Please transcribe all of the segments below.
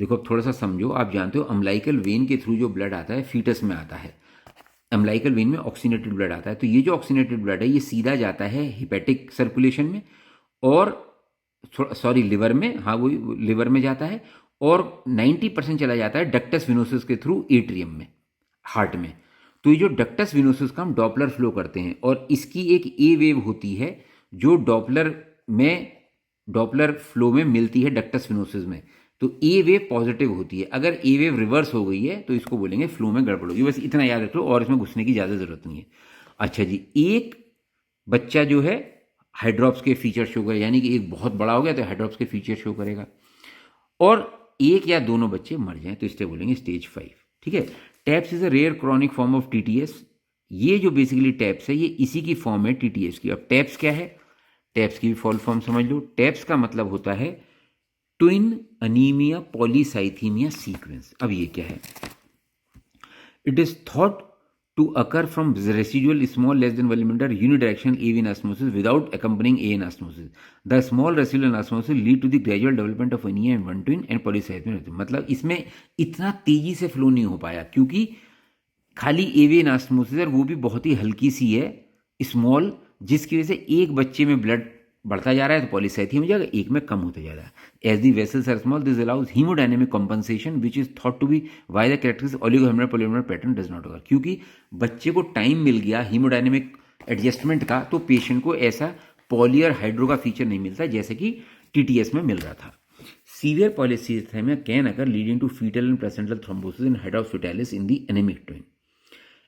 देखो अब थोड़ा सा समझो, आप जानते हो अम्लाइकल वेन के थ्रू जो ब्लड आता है फीटस में आता है, अम्लाइकल वेन में ऑक्सीनेटेड ब्लड आता है, तो ये जो ऑक्सीनेटेड ब्लड है ये सीधा जाता है हिपेटिक सर्कुलेशन में और सॉरी लिवर में, हाँ वो लिवर में जाता है, और 90% चला जाता है डक्टस विनोसिस के थ्रू एट्रियम में, हार्ट में। तो ये जो डक्टस विनोसिस का हम डॉपलर फ्लो करते हैं और इसकी एक ए वेव होती है जो डॉपलर फ्लो में मिलती है डक्टस विनोसिस में। तो ए वेव पॉजिटिव होती है, अगर ए वेव रिवर्स हो गई है तो इसको बोलेंगे फ्लो में गड़बड़ होगी। बस इतना याद रख लो और इसमें घुसने की ज़्यादा ज़रूरत नहीं है। अच्छा जी, एक बच्चा जो है हाइड्रॉप्स के फीचर शो करेगा, यानी कि एक बहुत बड़ा हो गया तो हाइड्रॉप्स के फीचर शो करेगा, और एक या दोनों बच्चे मर जाएं तो इसलिए बोलेंगे स्टेज 5। ठीक है। TAPS is a rare chronic form of TTS. ये जो बेसिकली टैप्स है ये इसी की फॉर्म है टीटीएस की। अब टैप्स क्या है, टैप्स की भी फॉल फॉर्म समझ लो। टैप्स का मतलब होता है ट्विन अनीमिया पॉलीसाइथीमिया सीक्वेंस। अब ये क्या है, it is thought to occur from residual small less than 1 millimeter unidirectional AV anastomosis without accompanying A anastomosis. The small residual anastomosis lead to the gradual development of anemia in one twin and polycythemia। मतलब इसमें इतना तेजी से flow नहीं हो पाया क्योंकि खाली एवी एनास्टोमोसिस और वो भी बहुत ही हल्की सी है, स्मॉल, जिसकी वजह से एक बच्चे में ब्लड बढ़ता जा रहा है तो पॉलीसाइथीमिया हो जाएगा, एक में कम होता जा रहा है। As the vessels are small this allows haemodynamic compensation which is thought to be why the characteristic oligohydramnios polyhydramnios pattern does not occur. क्योंकि बच्चे को टाइम मिल गया हीमोडायनेमिक एडजस्टमेंट का तो पेशेंट को ऐसा पॉलियर हाइड्रो का फीचर नहीं मिलता जैसे कि टीटीएस में मिल रहा था। Severe polycythaemia can occur leading to fetal and placental thrombosis in hydrops fetalis in the anaemic twin.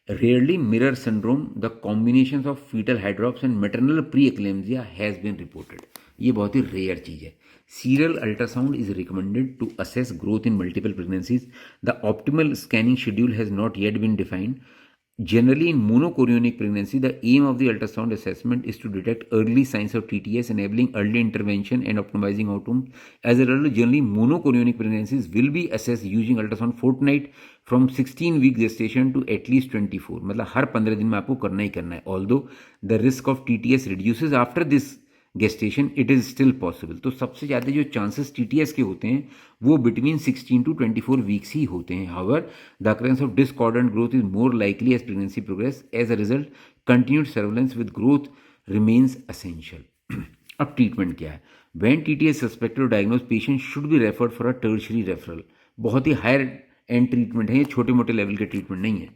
Rarely mirror syndrome, the combinations of fetal hydrops and maternal preeclampsia has been reported। ये बहुत ही rare चीज़ है। Serial ultrasound is recommended to assess growth in multiple pregnancies। The optimal scanning schedule has not yet been defined। Generally, in monochorionic pregnancy, the aim of the ultrasound assessment is to detect early signs of TTS, enabling early intervention and optimizing outcomes। As a result, generally, monochorionic pregnancies will be assessed using ultrasound fortnight from 16-week gestation to at least 24। मतलब हर 15 दिन में आपको करना ही करना है। Although the risk of TTS reduces after this gestation, it is still possible। तो सबसे ज़्यादा जो चांसेस TTS के होते हैं वो बिटवीन 16 to 24 वीक्स ही होते हैं। However, the occurrence of discordant growth is more likely as pregnancy progress। As a result, continued surveillance with growth remains essential। अब ट्रीटमेंट क्या है, when TTS suspected or diagnosed, patient should be referred for a tertiary referral। बहुत ही higher and treatment है, ये छोटे मोटे level के treatment नहीं है।